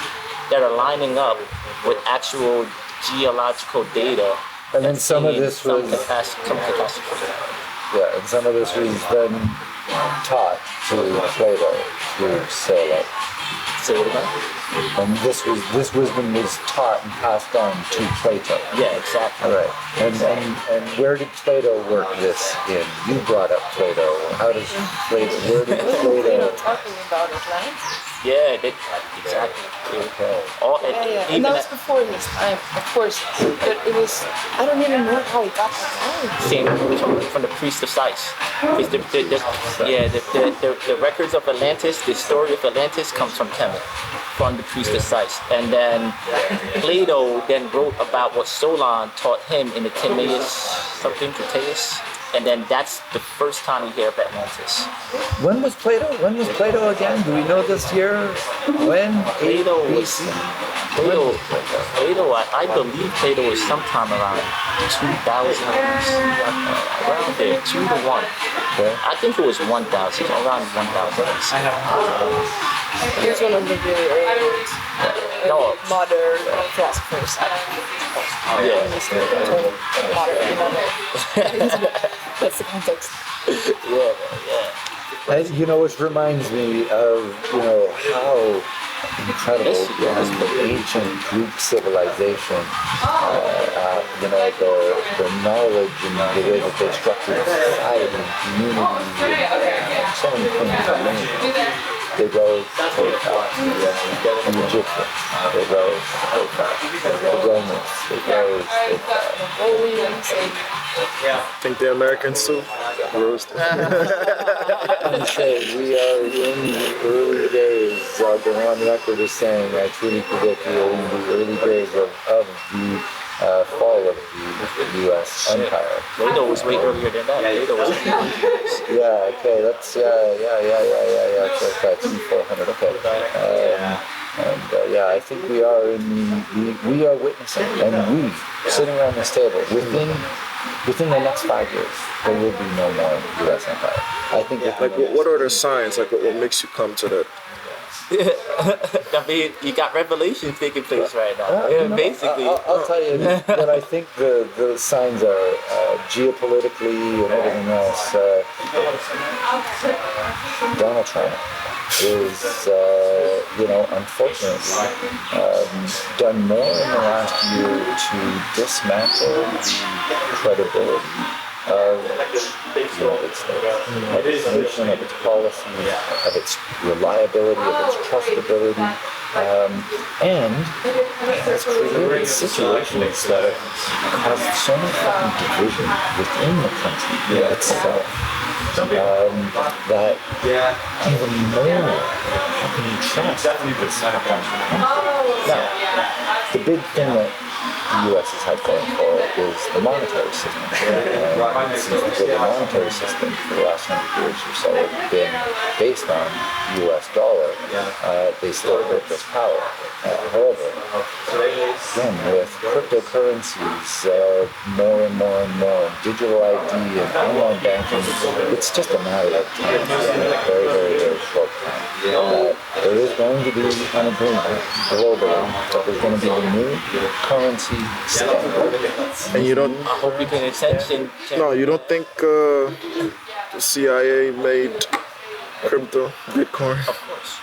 that are lining up with actual geological data. And then some of this was... catastrophe. Yeah, and some of this was then taught to Plato through Solon. Say it again? And this wisdom was taught and passed on to Plato. Yeah, exactly. All right. And where did Plato work this in? You brought up Plato. Where did Plato... talking about Atlantis. Yeah, exactly. Okay. And that was before his time, of course. But it was, I don't even know how he got that knowledge. Same from the priest of Sais. The records of Atlantis, the story of Atlantis comes from Kemet, from the priest of Sais. And then Plato then wrote about what Solon taught him in the Timaeus. And then that's the first time you hear of Atlantis. When was Plato again? Do we know this year? When? Plato, I believe Plato was sometime around 2000, around there, 2 to 1. Okay. I think it was 1,000, around 1,000. He was one of the really early modern philosophers. That's the context. Yeah. And, which reminds me of, how incredible the ancient Greek civilization, the knowledge and the way that they structured society and community and so many things to learn. They rose so fast. The Egyptians, they rose so fast. The Romans, they rose so fast. I think the Americans too rose. And say we are in the early days. I'll go on record as saying I truly predict we are in the early days of the fall of the U.S. empire. Plato was way earlier than that. Plato was Yeah. Okay. That's that's 400. Okay. I think we are witnessing, and we sitting around this table within the next 5 years, there will be no more U.S. empire. I think. What are the signs? What makes you come to that? I mean, you got revelations taking place right now. Basically. I'll tell you that I think the signs are geopolitically and everything else. Donald Trump is, unfortunately, done more in the last year to dismantle the credibility of the United States, of its nation, of its policy, of its reliability, of its trustability, and has created situations that have caused so much division within the country itself. That even more, how can you trust this country? Now, the big thing that the U.S. has had going for it is the monetary system. The monetary system for the last 100 years or so has been based on the U.S. dollar. They still hold this power. However, again, with cryptocurrencies, more and more, digital ID and online banking, it's just a matter of time, a very, very, very short time. There is going to be an agreement globally that there's going to be a new currency standard. And you don't... I hope you pay attention. No, you don't think the CIA made crypto, Bitcoin? Of course.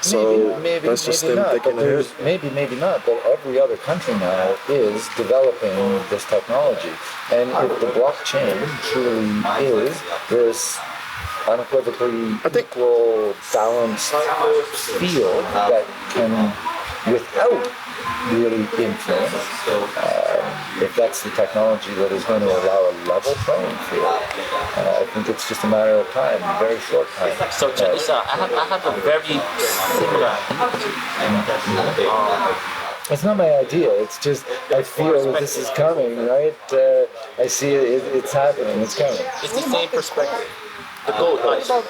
So maybe, that's just maybe them not. thinking But ahead. maybe not. But every other country now is developing this technology, and if the blockchain truly is this unequivocally equal, balanced field that can, without really influence, if that's the technology that is going to allow a level playing field, I think it's just a matter of time, a very short time. So check this out. I have a very similar. It's not my idea. It's just I feel that this is coming, right? I see it's happening. It's coming. It's the same perspective. The gold. Like, So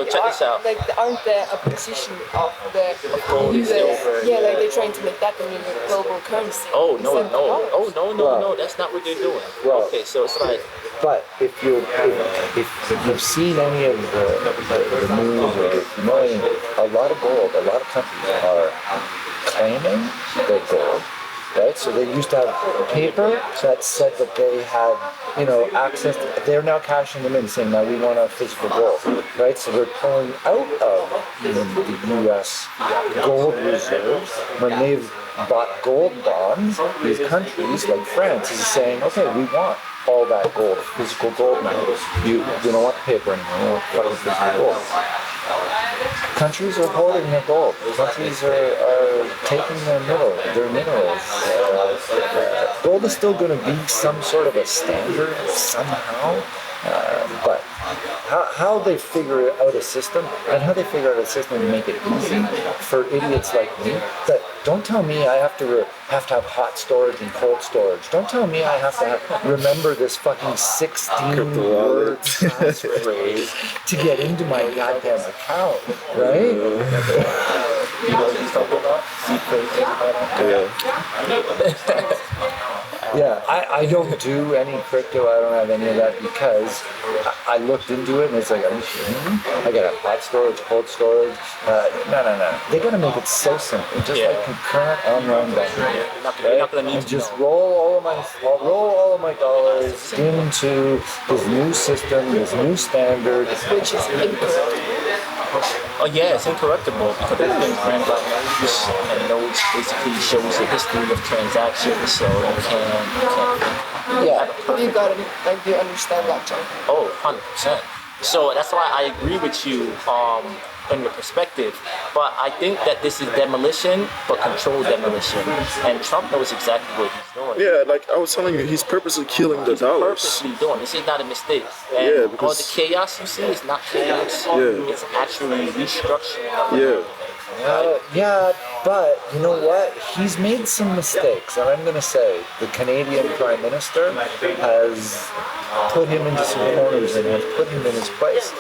check this out. like aren't there a position of the gold, US? silver. Yeah, like they're trying to make that the new global currency. Oh no, instead of dollars. oh no, that's not what they're doing. Well, Okay, so it's like. But if you've seen any of the news or you know anything, a lot of gold, a lot of countries are claiming their gold, right? So they used to have paper that said that they had, access. They're now cashing them in, saying now we want our physical gold, right? So they're pulling out of the U.S. gold reserves when they've bought gold bonds. These countries like France is saying, okay, we want all that gold, physical gold now. We don't want the paper anymore. We want fucking physical gold. Countries are hoarding their gold. Countries are taking their minerals. Gold is still going to be some sort of a standard somehow, but how they figure out a system and how they figure out a system to make it easy for idiots like me. That don't tell me I have to have hot storage and cold storage. Don't tell me I have to remember this fucking 16-word passphrase to get into my goddamn account, right? You know what he's talking about? Yeah, I don't do any crypto. I don't have any of that because I looked into it and it's like, are you kidding me? I got a hot storage, cold storage. No. They gotta make it so simple, just like concurrent online banking. You're not gonna need And to just know. roll all of my dollars into this new system, this new standard. Which is incorrect. Oh yeah, it's incorruptible because it's been granted by nodes, and nodes basically shows the history of transactions, so you can't Yeah. You got it. Like, do you understand blockchain? Oh, 100%. So that's why I agree with you in your perspective. But I think that this is demolition, but controlled demolition. And Trump knows exactly what he's doing. Yeah, like I was telling you, he's purposely killing the He's dollars. purposely doing. This is not a mistake. And Yeah, all because- the chaos you see is not chaos. Yeah. It's actually restructuring. Yeah. Yeah, but you know what? He's made some mistakes, and I'm going to say the Canadian Prime Minister has put him into some corners and has put him in his place.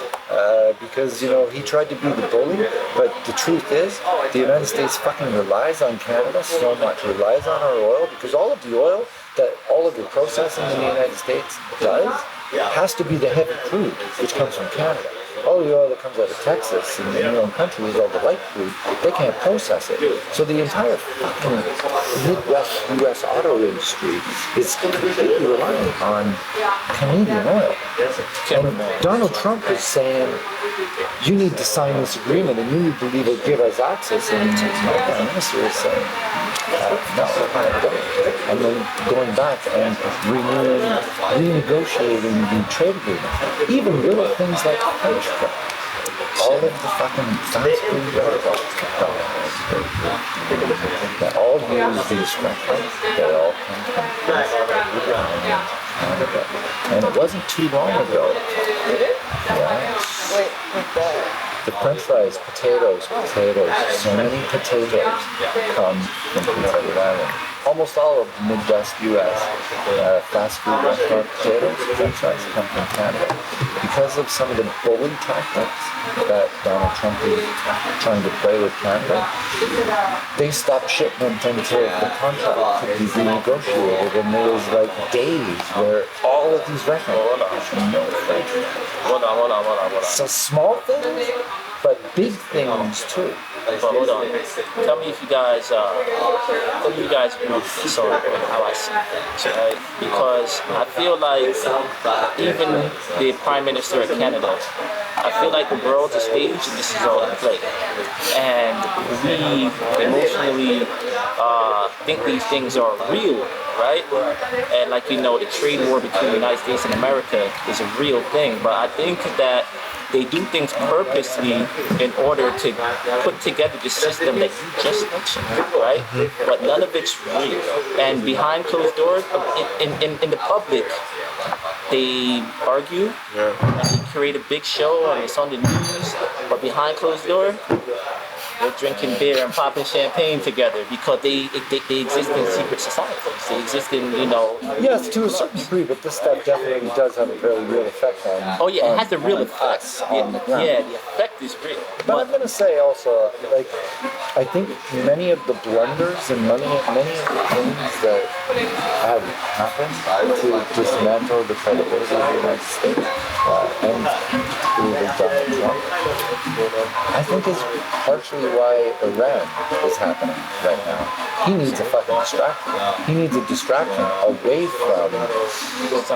Because, he tried to be the bully, but the truth is, the United States fucking relies on Canada so much, relies on our oil, because all of the oil that all of the processing in the United States does has to be the heavy crude, which comes from Canada. All the oil that comes out of Texas and in your own country is all the light crude. They can't process it. So the entire fucking Midwest U.S. auto industry is completely reliant on Canadian oil. And Donald Trump is saying, you need to sign this agreement and you need to give us access. And my Prime Minister is saying, no, I don't. And then going back and renegotiating the trade agreement. Even little things like French fry. All of the fucking fast food that all use these French fries. They all come from Canada. And it wasn't too long ago. Yeah. Wait, with The French fries, potatoes. So many potatoes come from Prince Edward Island. Almost all of the Midwest U.S. Fast food restaurant potatoes, French fries come from Canada. Because of some of the bully tactics that Donald Trump is trying to play with Canada, they stopped shipment until the contract could be renegotiated, and there was like days where all of these restaurants no French fries. Hold on. So small things, but big things too. But hold on. Tell me if you guys agree with this on how I see things, right? Because I feel like even the Prime Minister of Canada I feel like the world's a stage and this is all in play. And we emotionally think these things are real, right? And like the trade war between the United States and America is a real thing. But I think that they do things purposely in order to put together the system that you just mentioned, right? But none of it's real. And behind closed doors, in the public, they argue, and they create a big show, and it's on the news. But behind closed door, they're drinking beer and popping champagne together because they exist in secret societies. They exist in, Yes, to a certain degree, but this stuff definitely does have a very real effect on. Oh yeah, it has a real effect. Us on the ground. Yeah, the effect is real. But I'm gonna say also, like, I think many of the blunders and many of the things that have happened to dismantle the credibility of the United States and through Donald Trump, I think is partially why Iran is happening right now. He needs a fucking distraction. He needs a distraction away from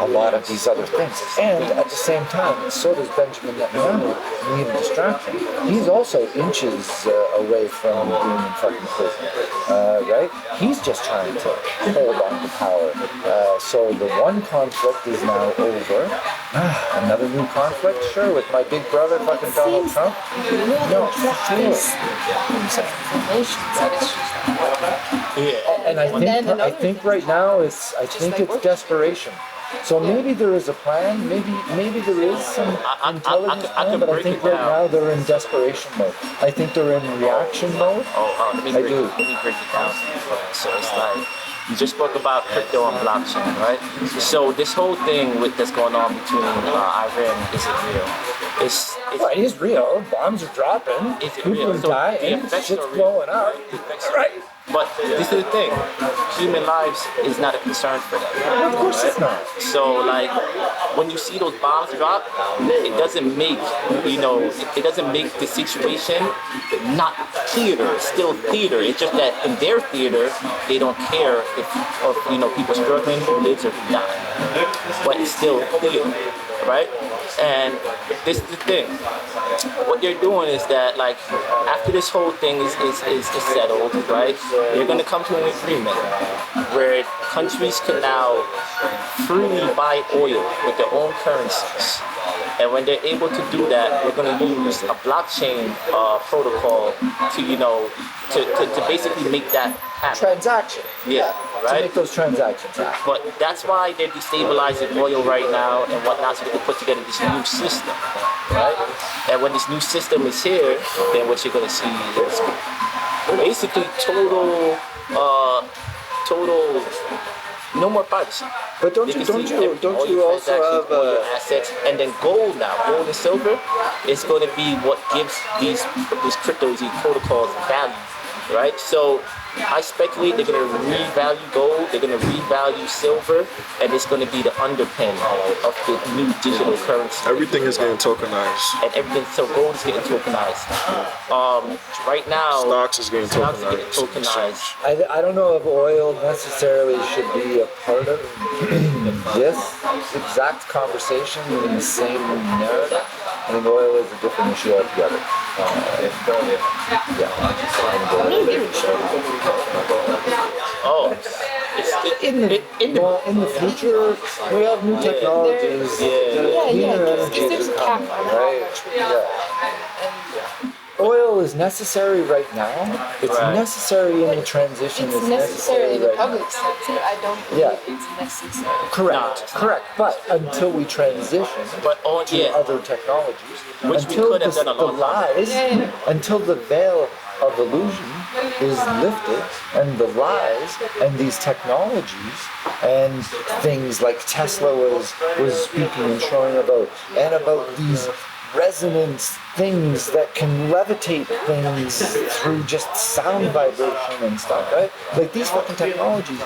a lot of these other things. And at the same time, so does Benjamin Netanyahu need a distraction. He's also inches away from being in fucking prison, right? He's just trying to hold on to power. So the one conflict is now over. Another new conflict? Sure, with my big brother, fucking Donald Trump? No, Yeah. And I think right now it's desperation. So maybe there is a plan, maybe there is some intelligence plan, but I think right now they're in desperation mode. I think they're in reaction mode. Let me break it down. So it's like, you just spoke about crypto and blockchain, right? So this whole thing that's going on between Iran, is it real? It is real. Bombs are dropping. People are dying. Shit's blowing up. Right. But this is the thing, human lives is not a concern for them. Well, of course it's not. So like, when you see those bombs drop, it doesn't make, it doesn't make the situation not theater. It's still theater. It's just that in their theater, they don't care if people struggling, who lives or who dies. But it's still theater, right? And this is the thing. What they're doing is that, like, after this whole thing is settled, right, they're going to come to an agreement where countries can now freely buy oil with their own currencies. And when they're able to do that, we're going to use a blockchain protocol to basically make that happen. Transaction. Yeah, right? To make those transactions happen. But that's why they're destabilizing oil right now and whatnot, so they can put together this new system, right? And when this new system is here, then what you're going to see is basically total, no more privacy. But don't you also have assets, and then gold now, gold and silver is going to be what gives these cryptos, these protocols value, right? So I speculate they're going to revalue gold, they're going to revalue silver, and it's going to be the underpin of the new digital currency. Everything is getting tokenized. And everything, so gold is getting tokenized. Right now, stocks is getting tokenized. I don't know if oil necessarily should be a part of this exact conversation in the same narrative. I think oil is a different issue altogether. In the future, we have new technologies. Cleaner energy is coming, right? Oil is necessary right now. It's necessary in the transition. It's necessary in the public sector. I don't believe it's necessary. Correct. But until we transition to other technologies, until the veil of illusion is lifted, and the lies and these technologies and things like Tesla was speaking and showing about, and about these resonance things that can levitate things through just sound vibration and stuff, right? Like these fucking technologies,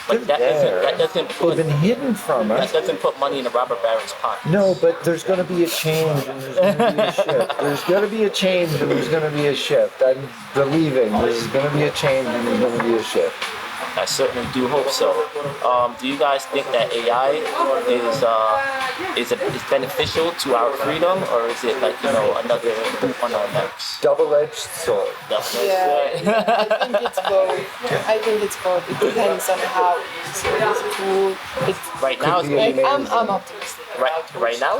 they've been hidden from us. That doesn't put money in the robber baron's pocket. No, but there's going to be a change and there's going to be a shift. There's going to be a change and there's going to be a shift. I'm believing there's going to be a change and there's going to be a shift. I certainly do hope so. Do you guys think that AI is beneficial to our freedom, or is it like another boot on our necks? Double-edged sword. I think it's both. I think it's both. It depends on how you use it as a tool. Right now, I'm optimistic. Right now.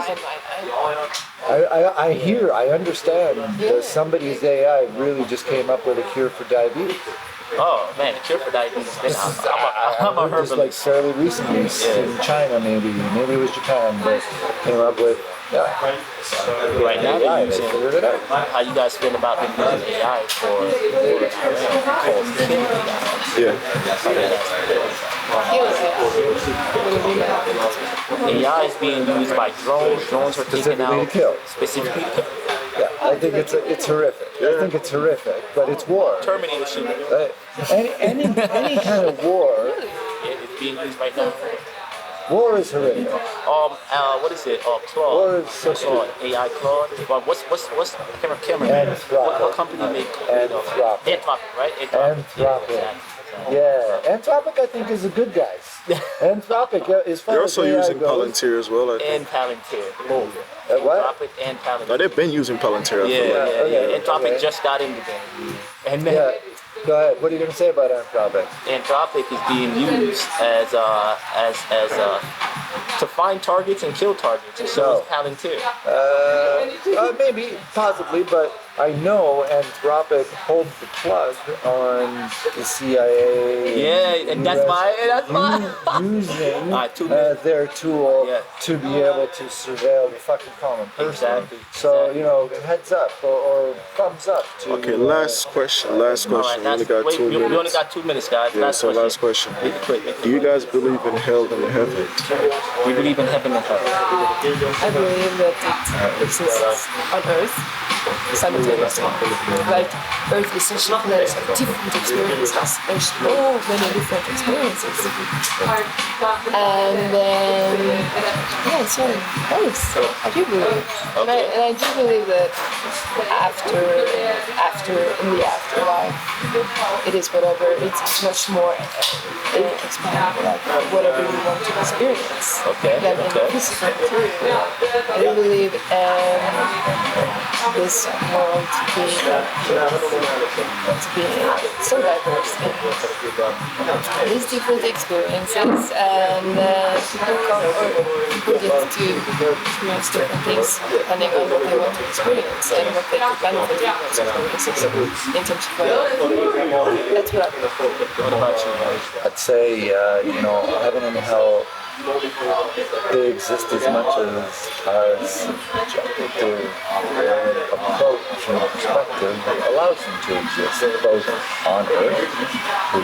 I understand that somebody's AI really just came up with a cure for diabetes. Oh man, the cure for diabetes. I'm a heard just like fairly recently in China, maybe it was Japan, but came up with right now AI. They figured it out. How you guys feel about them using AI for killing guys? AI is being used by drones. Drones are taken out specifically to kill. Yeah, I think it's horrific. I think it's horrific, but it's war. Terminator shooting. Any kind of war. It's being used right now. War is horrific. What is it? Claude. War is so Claude. AI Claude. What's camera? What company make Anthropic, right? Anthropic. Yeah, Anthropic I think is a good guys. Anthropic is fun. They're also using Palantir as well, I think. And Palantir. Both. What? Anthropic and Palantir. No, they've been using Palantir. Yeah. Anthropic just got in the game. And then go ahead. What are you going to say about Anthropic? Anthropic is being used as to find targets and kill targets. So is Palantir. Maybe, possibly, but I know Anthropic holds the plug on the CIA. Yeah, and that's why using their tool to be able to surveil the fucking common person. Exactly. So heads up or thumbs up to. Okay, last question. Right, we only got 2 minutes. We only got 2 minutes, guys. Yeah, last question. Do you guys believe in hell and heaven? We believe in heaven and hell. I believe that it exists on Earth simultaneously. Like, Earth is such a place of different experiences. There's so many different experiences. And then, it's so nice. I do believe. And I do believe that in the afterlife, it is whatever, it's much more expandable, like whatever you want to experience than in the physical material. I do believe this world to be so diverse and these different experiences, and people get to experience different things depending on what they want to experience and what they could benefit from those experiences in terms of that's what I believe. What about you, guys? I'd say heaven and hell, they exist as much as our subjective approach and perspective allows them to exist, both on Earth, we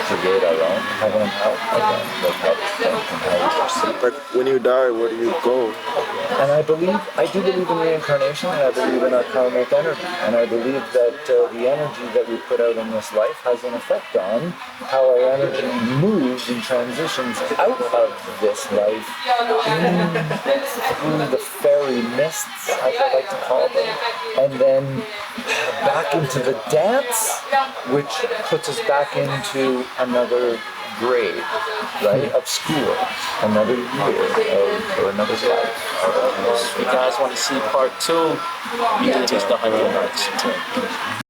create our own heaven and hell, again, like how we think and how we perceive. Like when you die, where do you go? And I do believe in reincarnation, and I believe in our karmic energy, and I believe that the energy that we put out in this life has an effect on how our energy moves and transitions out of this life through the fairy mists, as I like to call them, and then back into the dance, which puts us back into another grade, right, of school, another year or another life. If you guys want to see part 2, you can just the 100 likes.